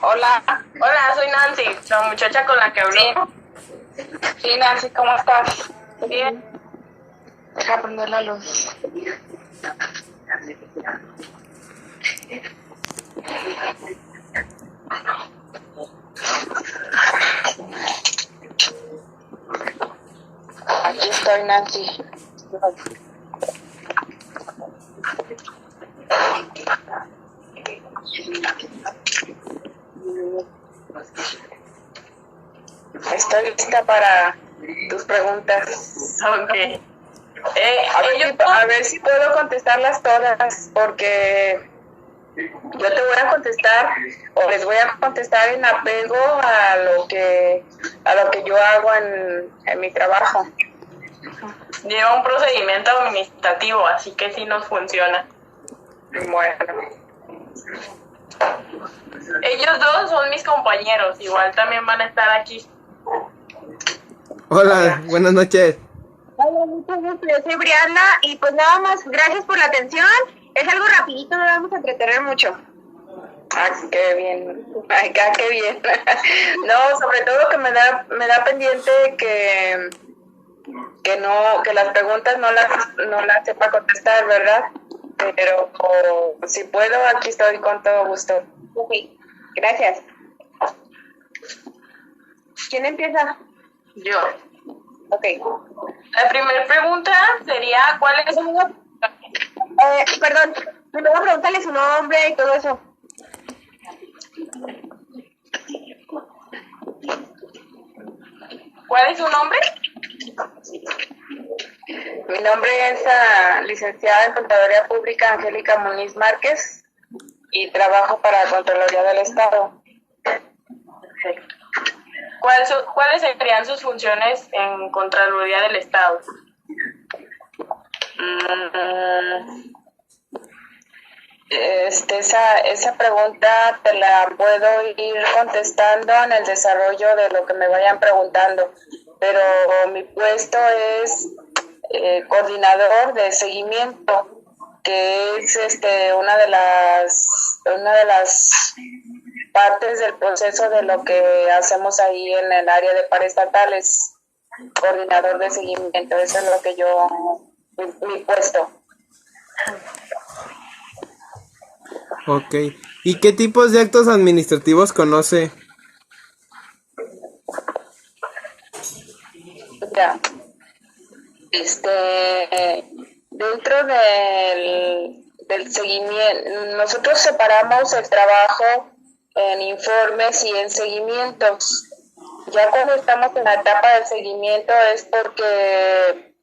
Hola, hola, soy Nancy, la muchacha con la que hablé. Sí, Nancy, ¿cómo estás? Bien, Deja prender la luz. Aquí estoy, Nancy. Estoy lista para tus preguntas. ok. A ver si puedo contestarlas todas, porque yo te voy a contestar o les voy a contestar en apego a lo que yo hago en mi trabajo. Lleva un procedimiento administrativo, así que sí nos funciona. Bueno. Ellos dos son mis compañeros, igual también van a estar aquí. Hola, buenas noches. Hola, mucho gusto. Yo soy Brianna y pues nada más, gracias por la atención. Es algo rapidito, no vamos a entretener mucho. Ah, qué bien. Ay, qué bien. No, sobre todo que me da pendiente que las preguntas no las sepa contestar, ¿verdad? Pero si puedo, aquí estoy con todo gusto. Ok, gracias. ¿Quién empieza? Yo. Ok. La primera pregunta sería, ¿cuál es Perdón, primero preguntarle su nombre y todo eso. su nombre? Mi nombre es licenciada en Contaduría Pública Angélica Muniz Márquez y trabajo para la Contraloría del Estado. ¿Cuáles serían sus funciones en Contraloría del Estado? Esa pregunta te la puedo ir contestando en el desarrollo de lo que me vayan preguntando, pero mi puesto es coordinador de seguimiento, que es una de las partes del proceso de lo que hacemos ahí en el área de paraestatales, coordinador de seguimiento. Eso es lo que mi puesto. Ok. ¿Y qué tipos de actos administrativos conoce? Ya. Dentro del seguimiento, nosotros separamos el trabajo en informes y en seguimientos. Ya cuando estamos en la etapa del seguimiento es porque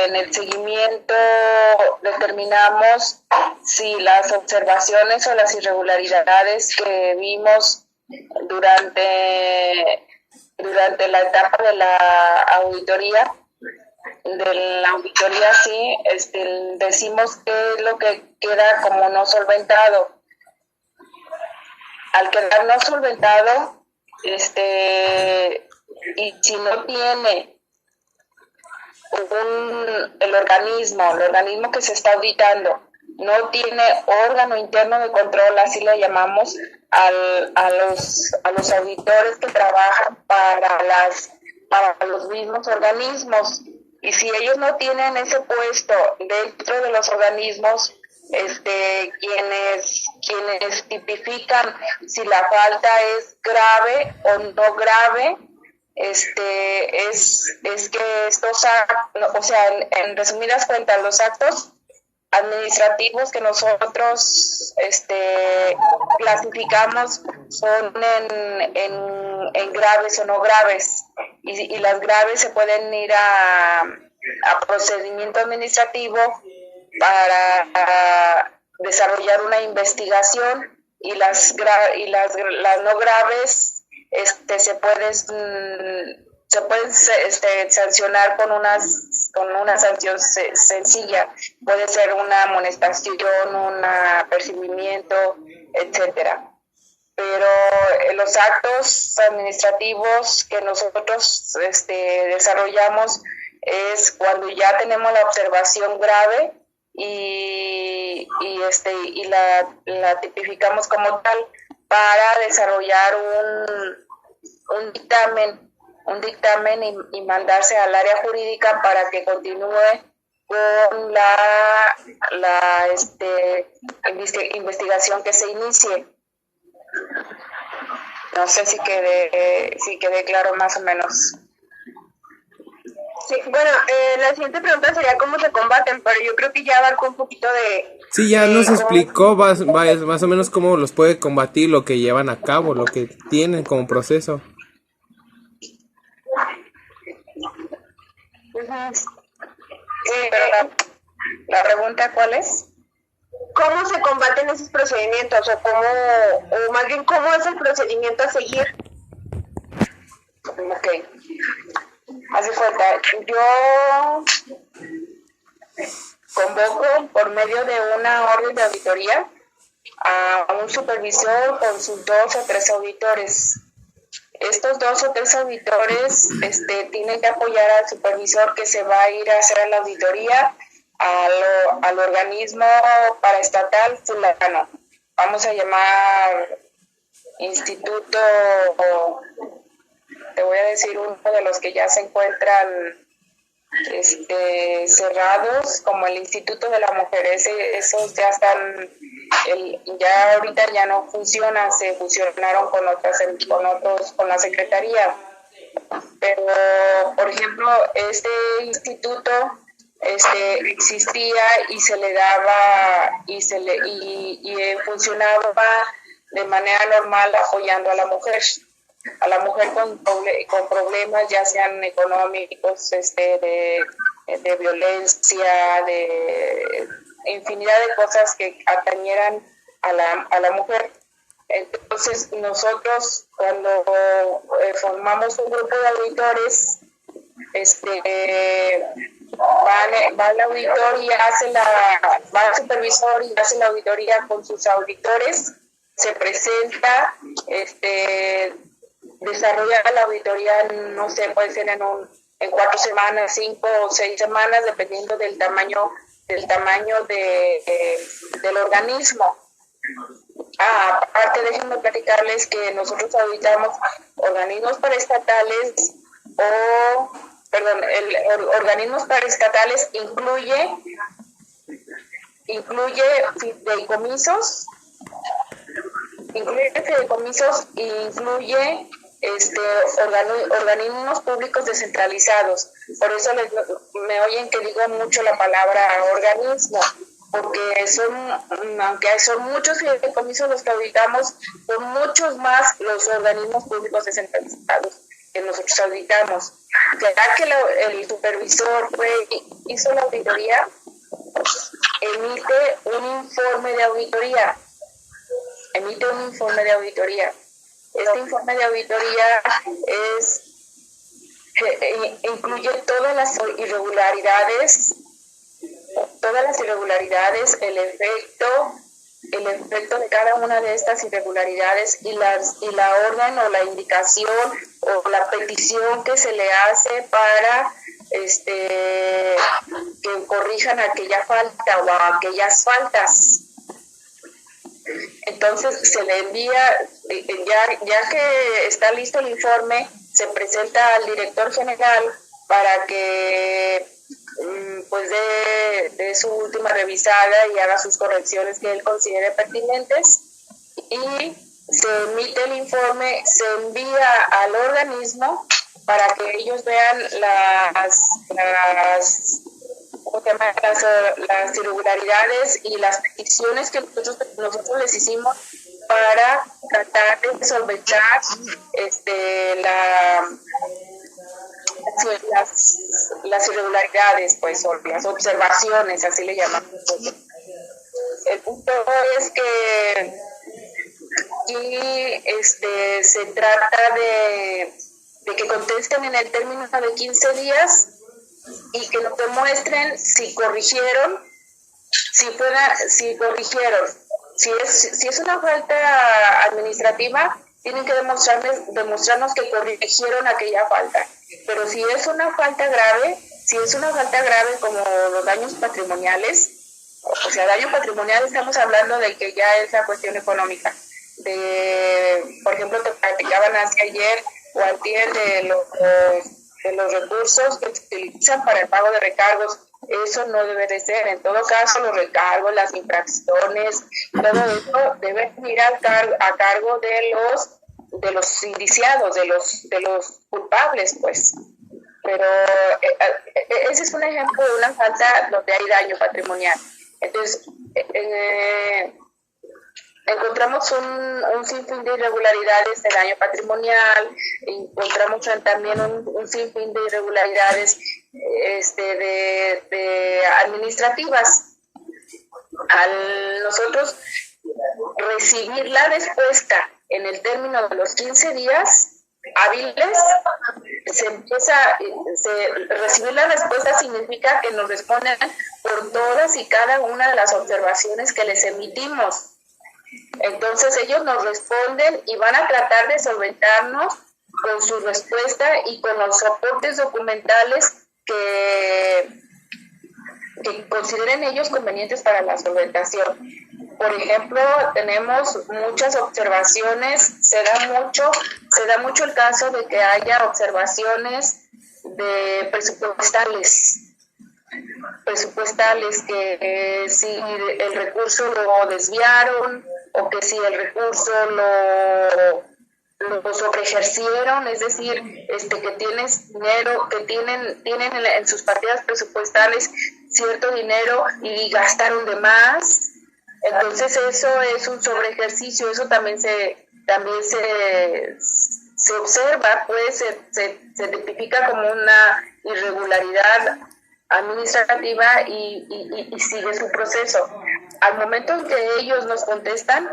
en el seguimiento determinamos si las observaciones o las irregularidades que vimos durante la etapa de la auditoría, sí, decimos qué es lo que queda como no solventado. Al quedar no solventado, y si no tiene el organismo que se está auditando, no tiene órgano interno de control, así le llamamos a los auditores que trabajan para los mismos organismos, y si ellos no tienen ese puesto dentro de los organismos, quienes tipifican si la falta es grave o no grave, es que estos actos, o sea, en resumidas cuentas, los actos administrativos que nosotros clasificamos son en graves o no graves, y las graves se pueden ir a procedimiento administrativo para desarrollar una investigación, y las no graves se pueden sancionar con una sanción sencilla. Puede ser una amonestación, un apercibimiento, etcétera. Pero los actos administrativos que nosotros desarrollamos es cuando ya tenemos la observación grave y la tipificamos como tal para desarrollar un dictamen y mandarse al área jurídica para que continúe con la investigación que se inicie. No sé si quedé claro más o menos. Sí, bueno, la siguiente pregunta sería cómo se combaten, pero yo creo que ya abarcó un poquito de... Sí, ya nos explicó más o menos cómo los puede combatir, lo que llevan a cabo, lo que tienen como proceso. Pero la pregunta, ¿cuál es? ¿Cómo se combaten esos procedimientos? O más bien, ¿cómo es el procedimiento a seguir? Ok. Hace falta. Yo convoco por medio de una orden de auditoría a un supervisor con sus 2 o 3 auditores. Estos 2 o 3 auditores tienen que apoyar al supervisor que se va a ir a hacer la auditoría al organismo paraestatal fulano. Vamos a llamar instituto, te voy a decir uno de los que ya se encuentran cerrados, como el Instituto de la Mujer. Esos ya están, ya ahorita ya no funcionan, se fusionaron con la Secretaría. Pero, por ejemplo, este instituto existía y se le daba y funcionaba de manera normal apoyando a la mujer con problemas ya sean económicos, de violencia, de infinidad de cosas que atañeran a la mujer. Entonces nosotros cuando formamos un grupo de auditores, va el auditor y va el supervisor y hace la auditoría con sus auditores, se presenta, desarrolla la auditoría, no sé, puede ser en 4 semanas, 5 o 6 semanas, dependiendo del tamaño del organismo. Aparte, déjenme platicarles que nosotros auditamos organismos paraestatales organismos paraestatales incluye fideicomisos, y incluye organismos públicos descentralizados. Por eso me oyen que digo mucho la palabra organismo, porque aunque son muchos fideicomisos los que auditamos, son muchos más los organismos públicos descentralizados que nosotros auditamos. Ya que el supervisor hizo la auditoría, emite un informe de auditoría. Este informe de auditoría incluye todas las irregularidades, el efecto de cada una de estas irregularidades y la orden o la indicación o la petición que se le hace para que corrijan aquella falta o aquellas faltas. Entonces se le envía, ya que está listo el informe, se presenta al director general para que pues dé su última revisada y haga sus correcciones que él considere pertinentes, y se emite el informe, se envía al organismo para que ellos vean las irregularidades y las peticiones que nosotros les hicimos para tratar de solventar las irregularidades, pues, o las observaciones, así le llamamos. El punto es que aquí se trata de que contesten en el término de 15 días y que nos demuestren si corrigieron, si corrigieron. Si es una falta administrativa, tienen que demostrarnos que corrigieron aquella falta. Pero si es una falta grave como los daños patrimoniales, O sea, daño patrimonial estamos hablando de que ya es la cuestión económica. Por ejemplo, te platicaban hace ayer o antier de los recursos que se utilizan para el pago de recargos. Eso no debe de ser. En todo caso, los recargos, las infracciones, todo eso debe ir a cargo de los indiciados, de los culpables, pues. Pero ese es un ejemplo de una falta donde hay daño patrimonial. Entonces, encontramos un sinfín de irregularidades de daño patrimonial, encontramos también un sinfín de irregularidades de administrativas. Al nosotros recibir la respuesta en el término de los 15 días hábiles, recibir la respuesta significa que nos responden por todas y cada una de las observaciones que les emitimos. Entonces ellos nos responden y van a tratar de solventarnos con su respuesta y con los soportes documentales que consideren ellos convenientes para la solventación. Por ejemplo, tenemos muchas observaciones, se da mucho el caso de que haya observaciones de presupuestales que si el recurso lo desviaron o que si el recurso lo sobreejercieron, es decir, que tienes dinero, que tienen en sus partidas presupuestales cierto dinero y gastaron de más. Entonces eso es un sobreejercicio, eso también se observa, pues se tipifica como una irregularidad administrativa y sigue su proceso. Al momento en que ellos nos contestan,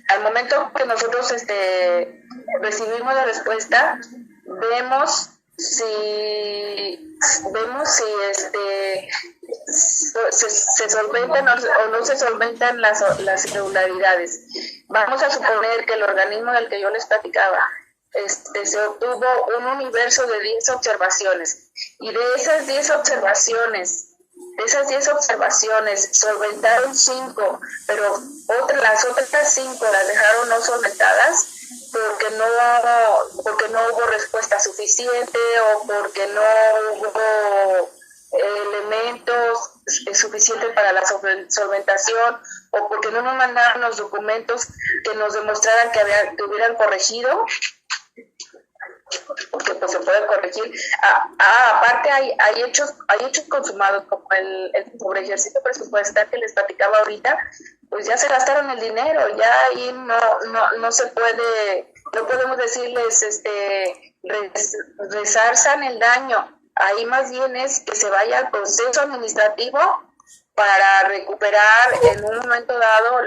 al momento que nosotros recibimos la respuesta, vemos si se solventan o no se solventan las irregularidades. Vamos a suponer que el organismo del que yo les platicaba se obtuvo un universo de 10 observaciones y de esas 10 observaciones solventaron 5, pero las otras 5 las dejaron no solventadas porque no hubo respuesta suficiente o porque no hubo elementos suficientes para la solventación o porque no nos mandaron los documentos que nos demostraran que hubieran corregido, porque pues se puede corregir. Aparte hay hechos consumados como el sobreejercicio presupuestal que les platicaba ahorita, pues ya se gastaron el dinero, ya ahí no se puede, no podemos decirles resarzan el daño. Ahí más bien es que se vaya al proceso administrativo para recuperar en un momento dado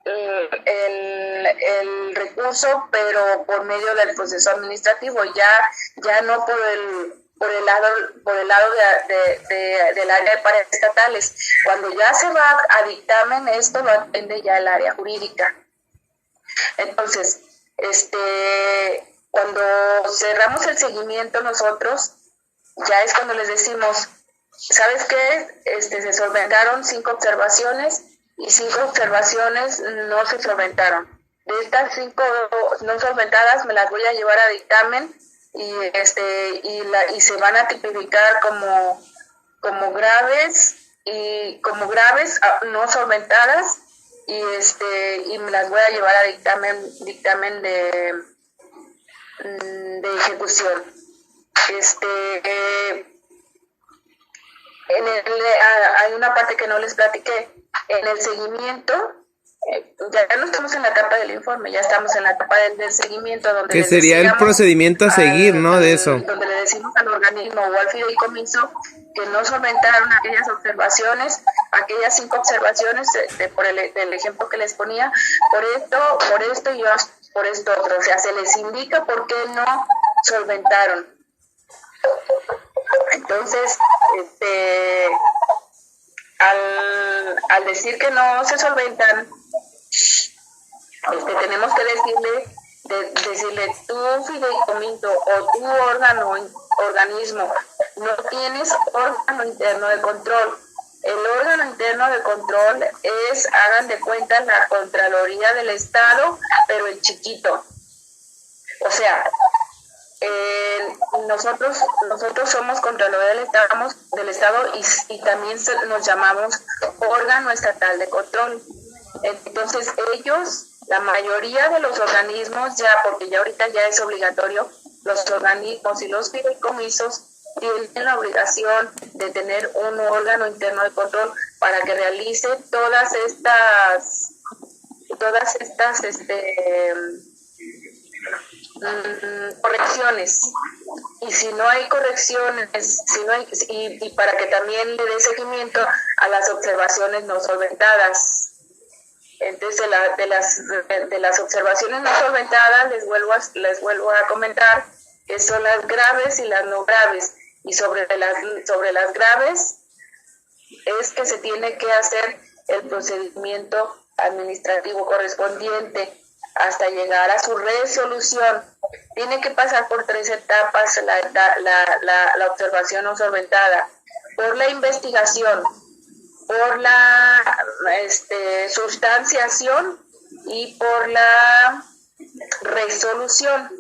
el recurso, pero por medio del proceso administrativo, ya no por el lado del área de paraestatales. Cuando ya se va a dictamen, esto lo atiende ya el área jurídica. Entonces, cuando cerramos el seguimiento nosotros, ya es cuando les decimos, ¿sabes qué? Se solventaron 5 observaciones y 5 observaciones no se solventaron. De estas 5 no solventadas me las voy a llevar a dictamen y se van a tipificar como graves no solventadas y me las voy a llevar a dictamen de ejecución. Hay una parte que no les platiqué. En el seguimiento, ya no estamos en la etapa del informe, ya estamos en la etapa del seguimiento, donde que sería el procedimiento a seguir, ¿no? De eso. Donde le decimos al organismo o al fideicomiso que no solventaron aquellas observaciones, aquellas 5 observaciones del ejemplo que les ponía, por esto y por esto otro. O sea, se les indica por qué no solventaron. Entonces, al decir que no se solventan, tenemos que decirle tú fideicomiso o tu organismo no tienes órgano interno de control El órgano interno de control es, hagan de cuenta, la Contraloría del Estado, pero en chiquito. O sea, nosotros somos Contraloría del Estado y también nos llamamos órgano estatal de control. Entonces ellos, la mayoría de los organismos, ya porque ya ahorita ya es obligatorio, los organismos y los fideicomisos tienen la obligación de tener un órgano interno de control para que realice todas estas correcciones. Y si no hay correcciones, y para que también le dé seguimiento a las observaciones no solventadas. Entonces, de las observaciones no solventadas, les vuelvo a comentar que son las graves y las no graves. Y sobre las graves es que se tiene que hacer el procedimiento administrativo correspondiente hasta llegar a su resolución. Tiene que pasar por 3 etapas la observación no solventada: por la investigación, por la sustanciación y por la resolución.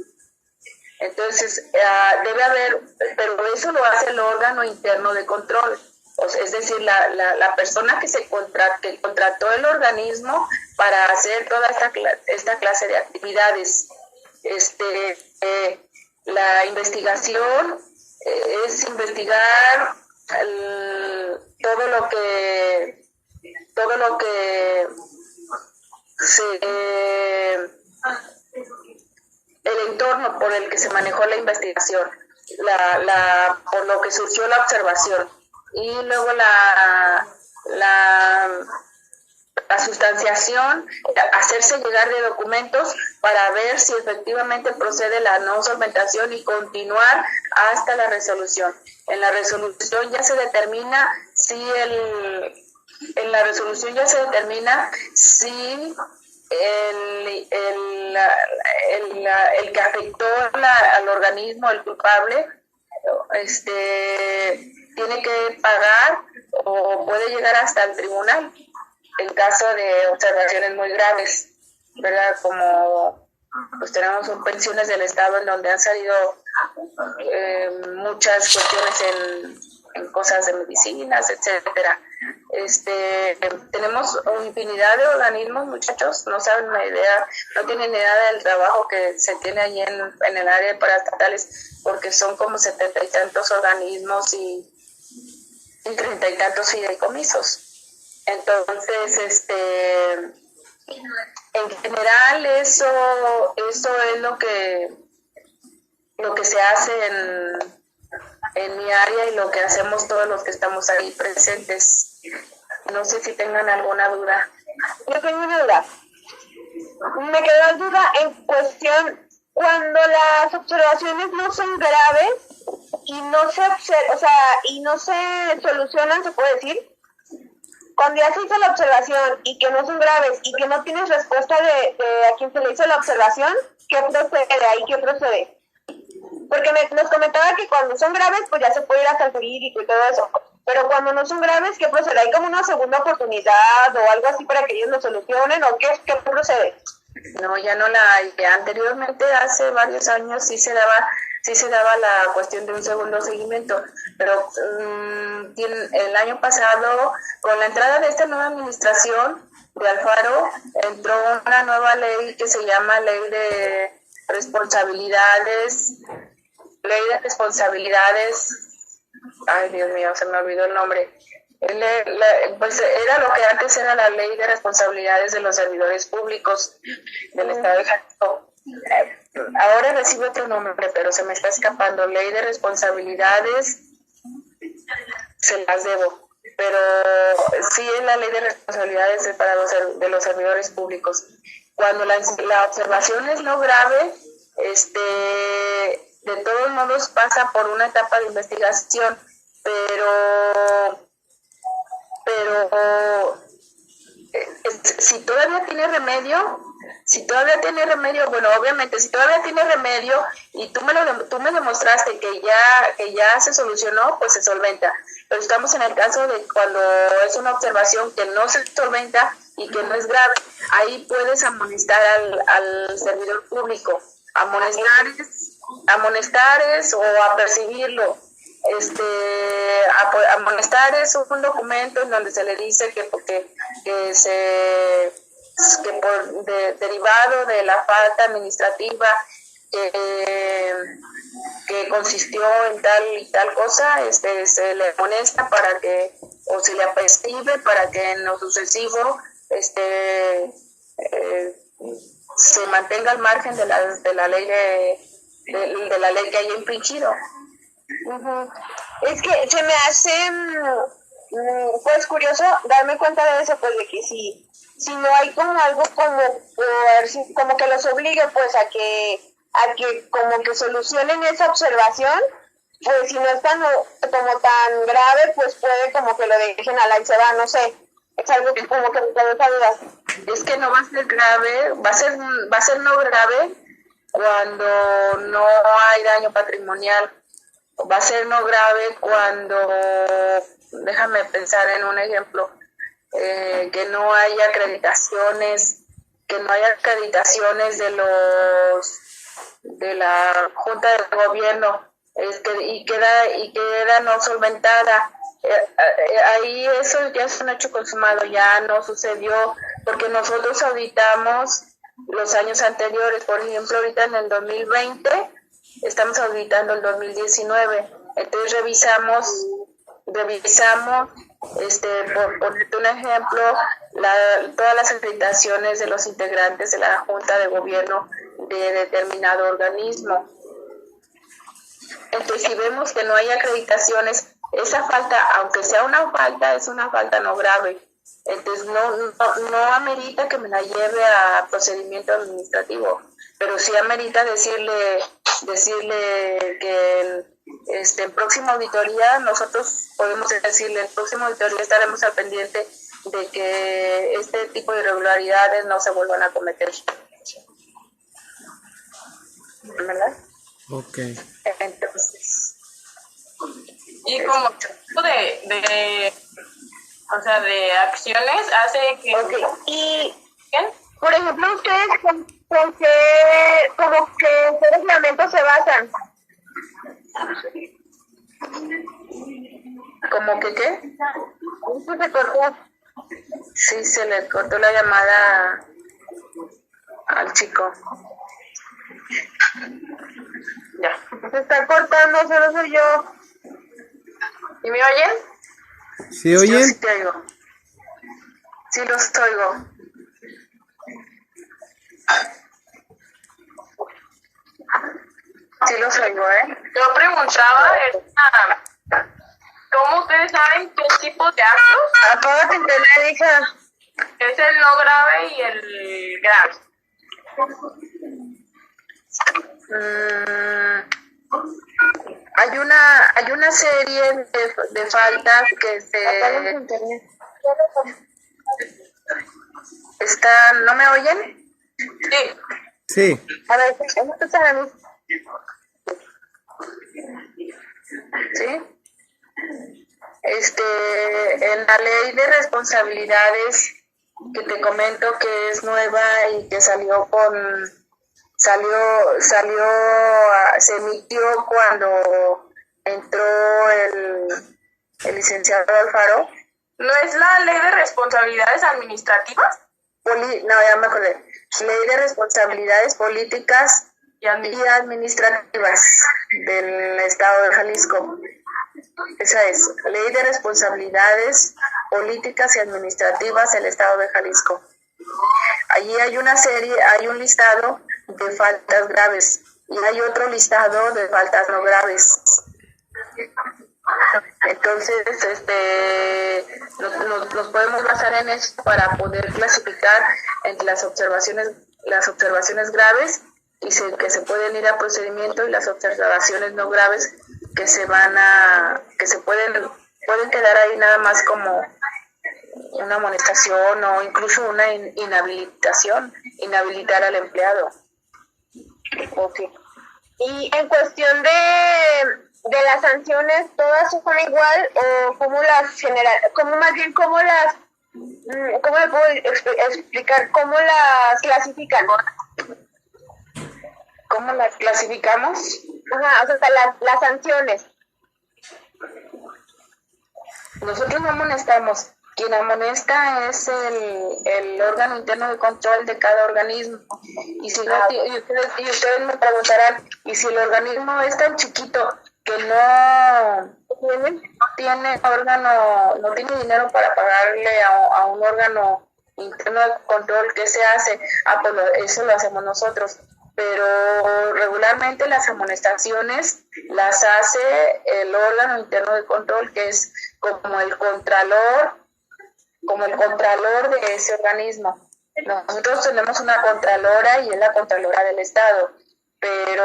Entonces, debe haber, pero eso lo hace el órgano interno de control. O sea, es decir, la persona que contrató el organismo para hacer toda esta clase de actividades. La investigación es investigar todo lo que el entorno por el que se manejó la investigación, por lo que surgió la observación, y luego la sustanciación, hacerse llegar de documentos para ver si efectivamente procede la no solventación y continuar hasta la resolución. En la resolución ya se determina si el que afectó al organismo, el culpable, tiene que pagar o puede llegar hasta el tribunal en caso de observaciones muy graves, ¿verdad? Como pues tenemos pensiones del Estado en donde han salido muchas cuestiones en cosas de medicinas, etcétera. Tenemos infinidad de organismos, muchachos, no saben una idea, no tienen idea del trabajo que se tiene allí en el área de paraestatales, porque son como 70 y tantos organismos y 30 y tantos fideicomisos. Entonces, en general eso es lo que se hace en mi área y lo que hacemos todos los que estamos ahí presentes. No sé si tengan alguna duda. Yo tengo una duda. Me quedó duda en cuestión cuando las observaciones no son graves y no se solucionan, se puede decir. Cuando ya se hizo la observación y que no son graves y que no tienes respuesta de a quien se le hizo la observación, ¿qué procede ahí? ¿Qué procede? Porque nos comentaba que cuando son graves, pues ya se puede ir hasta el jurídico y todo eso. Pero cuando no son graves, ¿qué procede? ¿Hay como una segunda oportunidad o algo así para que ellos lo solucionen? ¿O qué procede? No, ya no la hay. Anteriormente, hace varios años, sí se daba la cuestión de un segundo seguimiento, pero el año pasado, con la entrada de esta nueva administración de Alfaro, entró una nueva ley que se llama Ley de Responsabilidades, ay Dios mío, se me olvidó el nombre. Pues era lo que antes era la Ley de Responsabilidades de los Servidores Públicos del Estado de Jalisco. Ahora recibe otro nombre, pero se me está escapando. Ley de Responsabilidades, se las debo, pero sí es la Ley de Responsabilidades de los servidores públicos. Cuando la observación es no grave, de todos modos pasa por una etapa de investigación, pero si todavía tiene remedio, Si todavía tiene remedio, bueno, obviamente, si todavía tiene remedio y tú me demostraste que ya se solucionó, pues se solventa. Pero estamos en el caso de cuando es una observación que no se solventa y que no es grave, ahí puedes amonestar al servidor público. Amonestar es o apercibirlo. Amonestar es un documento en donde se le dice que derivado de la falta administrativa que consistió en tal y tal cosa, se le amonesta para que, o se le apercibe para que en lo sucesivo se mantenga al margen de la ley de la ley que haya infringido. Uh-huh. Es que se me hace pues curioso darme cuenta de eso, pues de que si no hay como algo como que los obligue pues a que como que solucionen esa observación, pues si no es como tan grave, pues puede como que lo dejen a la y se va, no sé, es algo que como que me causa dudas. Es que no va a ser grave, va a ser no grave cuando no hay daño patrimonial. Va a ser no grave cuando, déjame pensar en un ejemplo, que no haya acreditaciones de la Junta de Gobierno, y queda no solventada. Ahí eso ya es un hecho consumado, ya no sucedió, porque nosotros auditamos los años anteriores. Por ejemplo, ahorita en el 2020 estamos auditando el 2019, entonces revisamos, por ponerte un ejemplo, todas las acreditaciones de los integrantes de la Junta de Gobierno de determinado organismo. Entonces, si vemos que no hay acreditaciones, esa falta, aunque sea una falta, es una falta no grave. Entonces, no amerita que me la lleve a procedimiento administrativo, pero sí amerita decirle que en próxima auditoría, nosotros podemos decirle, en próxima auditoría estaremos al pendiente de que este tipo de irregularidades no se vuelvan a cometer. ¿Verdad? Ok. Entonces, y como tipo de acciones hace que... Okay. Y, ¿Bien? por ejemplo, ¿ustedes con qué reglamentos se basan? ¿cómo que qué? Esto se cortó. Sí, se le cortó la llamada al chico. Ya. Se está cortando, solo soy yo. ¿Y me oyen? ¿Sí Yo oyen? sí te oigo. Sí los oigo. Sí los oigo, Yo preguntaba, ¿cómo ustedes saben qué tipo de actos Apágate internet, hija. es el no grave y el grave? Hay una serie de faltas que Apágate internet. están, ¿no me oyen? Sí. Sí. A ver, ¿cómo te sabes? ¿Sí? En la ley de responsabilidades que te comento que es nueva y que se emitió cuando entró el licenciado Alfaro. ¿No es la ley de responsabilidades administrativas? Ya me acordé. Ley de responsabilidades políticas Y y administrativas del Estado de Jalisco. Esa es, Ley de Responsabilidades Políticas y Administrativas del Estado de Jalisco. Allí hay un listado de faltas graves y hay otro listado de faltas no graves. Entonces, nos podemos basar en eso para poder clasificar entre las observaciones graves y que se pueden ir a procedimiento, y las observaciones no graves que pueden quedar ahí nada más como una amonestación o incluso una inhabilitación, inhabilitar al empleado. Ok. Y en cuestión de las sanciones, ¿todas son igual o cómo las general, cómo más bien cómo las, cómo le puedo explicar, cómo las clasifican? ¿Cómo las clasificamos? Ajá, o sea, las sanciones. Nosotros no amonestamos. Quien amonesta es el órgano interno de control de cada organismo. Y si ustedes me preguntarán, ¿y si el organismo es tan chiquito que no tiene órgano, no tiene dinero para pagarle a un órgano interno de control, qué se hace? Pues eso lo hacemos nosotros. Pero regularmente las amonestaciones las hace el órgano interno de control, que es como el contralor de ese organismo. Nosotros tenemos una contralora y es la contralora del Estado, pero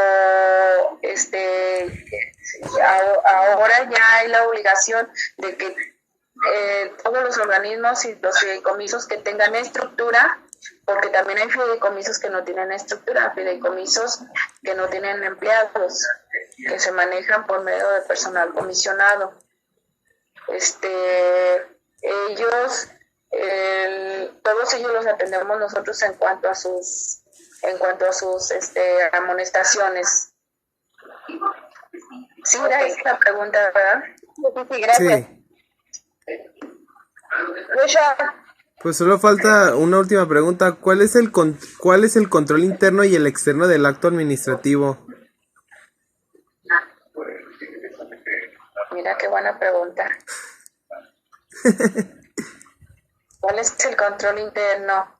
ahora ya hay la obligación de que todos los organismos y los fideicomisos que tengan estructura, porque también hay fideicomisos que no tienen estructura, fideicomisos que no tienen empleados, que se manejan por medio de personal comisionado. Todos ellos los atendemos nosotros en cuanto a sus amonestaciones. Sí, era esta la pregunta, ¿verdad? Sí, gracias. Sí. Pues solo falta una última pregunta. ¿Cuál es el control interno y el externo del acto administrativo? Mira qué buena pregunta. ¿Cuál es el control interno?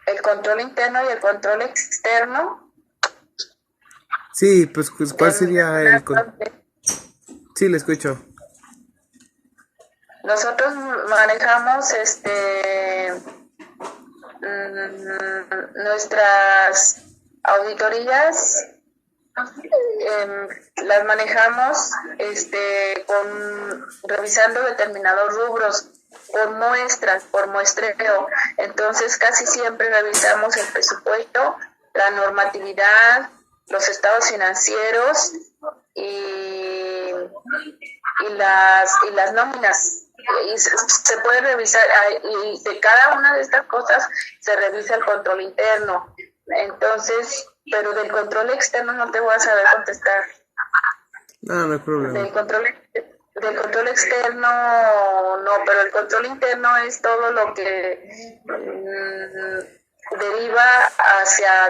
¿El control interno y el control externo? Sí, pues ¿cuál sería el Sí, le escucho. Nosotros manejamos nuestras auditorías, las manejamos revisando determinados rubros por muestreo. Entonces casi siempre revisamos el presupuesto, la normatividad, los estados financieros y las nóminas. Y se puede revisar, y de cada una de estas cosas se revisa el control interno. Entonces, pero del control externo no te voy a saber contestar. No hay problema. Del control externo no, pero el control interno es todo lo que deriva hacia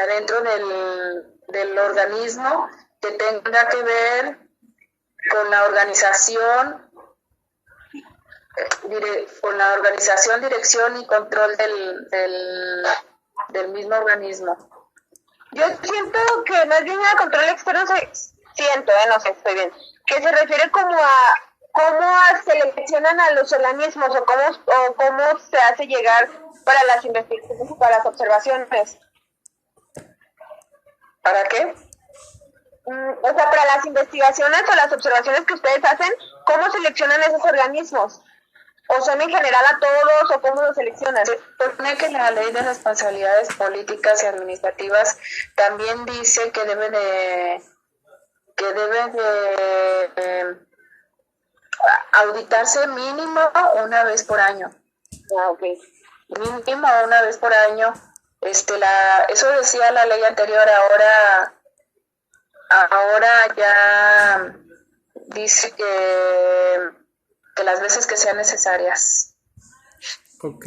dentro del organismo, que tenga que ver con la organización, dirección y control del mismo organismo. Yo siento que más bien al control externo no sé, estoy bien, que se refiere como a cómo seleccionan a los organismos o cómo se hace llegar para las investigaciones y para las observaciones. ¿Para qué? O sea, para las investigaciones o las observaciones que ustedes hacen, ¿cómo seleccionan esos organismos? ¿O son en general a todos o cómo los seleccionan? Se supone que la ley de responsabilidades políticas y administrativas también dice que debe de auditarse mínimo una vez por año. Ah, ok. Mínimo una vez por año. Eso decía la ley anterior, ahora ya dice que las veces que sean necesarias. Ok.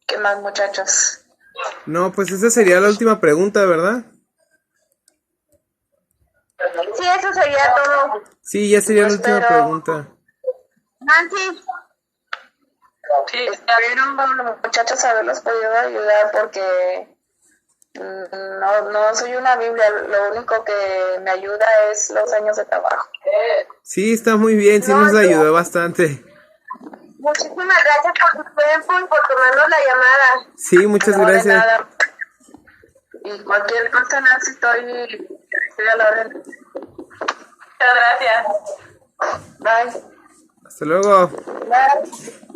¿Qué más, muchachos? No, pues esa sería la última pregunta, ¿verdad? Sí, eso sería todo. Sí, ya sería la última pregunta. Nancy. Sí, espero, muchachos, haberlos podido ayudar, porque no soy una Biblia, lo único que me ayuda es los años de trabajo. Sí, está muy bien, sí nos ayudó bastante. Muchísimas gracias por tu tiempo y por tomarnos la llamada. Sí, muchas No, de gracias. nada. Y cualquier cosa, Nancy, estoy Estoy a la orden. Muchas gracias. Bye. Hasta luego. Bye.